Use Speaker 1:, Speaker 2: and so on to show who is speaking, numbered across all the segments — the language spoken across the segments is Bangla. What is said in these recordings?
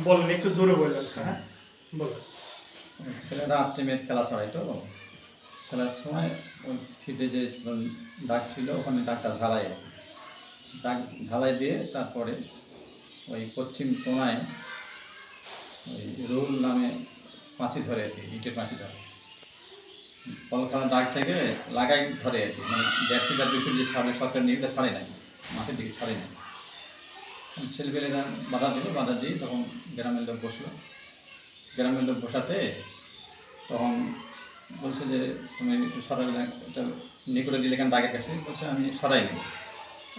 Speaker 1: বলেন, একটু জোরে বললেন স্যার। হ্যাঁ বলেন।
Speaker 2: ছেলেরা আর্টিমেট খেলা ছড়াই তো খেলার সময় ওই ফিটে যে দাগ ছিল ওখানে দাগটা ঢালাই আছে, দাগ ঢালাই দিয়ে তারপরে ওই পশ্চিম কোণায় ওই রোল নামে পাঁচি ধরে আর কি, ইটের পাঁচি ধরে কলকাতার দাগ থেকে লাগাই ধরে আর কি, মানে 1.5 ফিট আর 2 ফিট যে ছাড়ে সরকার নিয়ে ছাড়ে নাই, মাঠের দিকে ছাড়ে নাই। ছেলেপেলেরা বাধা দিল, বাধা দিয়ে তখন গ্রামের লোক বসলো, গ্রামের লোক বসাতে তখন বলছে যে তুমি একটু সরাই এটা নিয়ে করে দিলে কেন দাগের কাছে, বলছে আমি সরাই নেব,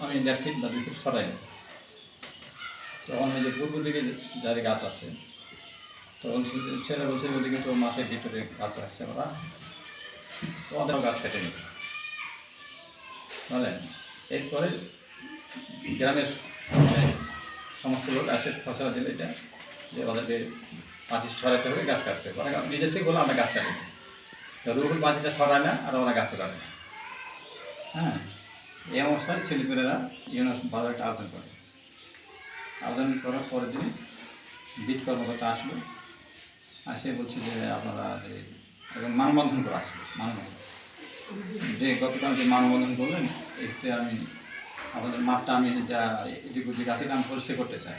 Speaker 2: আমি 1.5 ফিট বা 2 ফিট সরাই নেব। তখন এই যে পূর্ব দিকে যাদের গাছ আছে তখন ছেলে বলছে ওদিকে তো মাঠের ভিতরে গাছ আসছে, ওরা ওদেরও গাছ কেটে নেবে বুঝলেন। এরপরে গ্রামের সমস্ত লোক আসে ফসলা দিলে এটা যে ওদেরকে পাঁচি সরাতে হবে, গাছ কাটতে হবে, ওরা নিজের থেকে বলে আমরা গাছ কাটি না, রুহুল পাঁচিটা সরায় না আর ওরা গাছে কাটে না। হ্যাঁ, এই অবস্থায় ছেলেপেলেরা ইউনিয়ন ভালো একটা আবেদন করে, আবেদন করার পরের দিন বিট কর্মকর্তা আসলো, আসে বলছে যে আপনারা এখন মানববন্ধন করে আসলো, মানববন্ধন যে গতকাল যে মানববন্ধন করলেন এতে আমি আমাদের মাঠটা আমি যা এদিক ওদিক আছে আমি পরিষ্কার করতে চাই,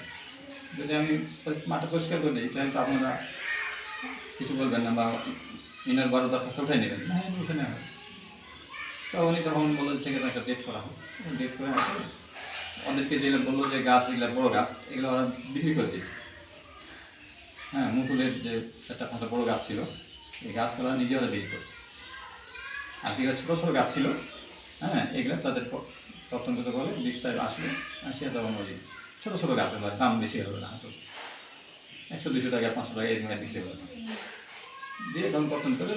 Speaker 2: যদি আমি মাঠটা পরিষ্কার করে দিই তাহলে তো আপনারা কিছু বলবেন না বা ইনার বারো দরখাস্ত উঠে নেবেন, হ্যাঁ উঠে নেওয়া হবে। তো উনি তখন বললেন থেকে একটা ডেট করা হোক, ডেট করে আসে ওদেরকে যেগুলো বললো যে গাছ এগুলো বড়ো গাছ এগুলো ওরা বিক্রি করে দিয়েছে। হ্যাঁ, মুকুলের যে একটা ফাঁকা বড়ো গাছ ছিল এই গাছগুলো নিজে ওরা বিক্রি করছে, আর যেগুলো ছোটো ছোটো গাছ ছিল হ্যাঁ এগুলো তাদের প্রত্যন্ত বলে বিশ সাহেব আসলে আসিয়া তখন ওই ছোটো ছোটো গাছগুলো দাম বেশি হবে না, 100-200 টাকা 500 টাকা এরকম বেশি হবে না, দিয়ে তখন পতন করে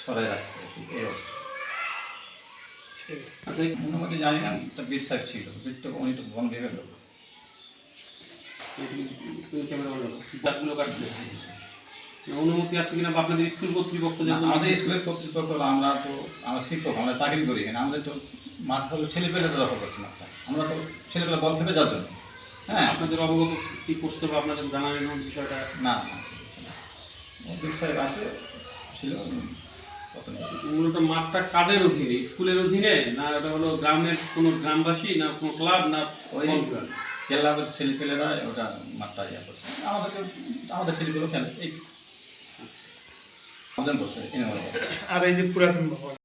Speaker 2: সরাই রাখছে এই অবস্থা। আচ্ছা, মোটামুটি জানি না একটা বিট সাইড ছিল, বিট তো উনি তো বন ভেবে লোক
Speaker 3: গাছগুলো কাটছে, অনুমতি আছে কিনা বা আপনাদের স্কুল কর্তৃপক্ষ?
Speaker 2: আমাদের স্কুলের কর্তৃপক্ষ আমরা তো আমরা শিক্ষক, আমরা চাকরি করি এখানে, আমাদের তো মাঠ হলো ছেলেপেলেরা দখল করছে মাঠটা, আমরা তো ছেলেপেলে বল খেপে যাওয়ার জন্য। হ্যাঁ,
Speaker 3: আপনাদের অবগত কি করতে হবে, আপনাদের জানানোর বিষয়টা?
Speaker 2: না বিট সাহেব আসে ছিল
Speaker 3: মূলত মাঠটা কাদের অধীনে, স্কুলের অধীনে না ওটা হলো গ্রামের কোনো গ্রামবাসী না কোনো ক্লাব না
Speaker 2: ওই ক্লাবের ছেলেপেলেরা ওটা মাঠটা ইয়া করছে, আমাদের ছেলেগুলো খেলে এই আবেদন করছে।
Speaker 1: আর এই যে পুরাতন ভবন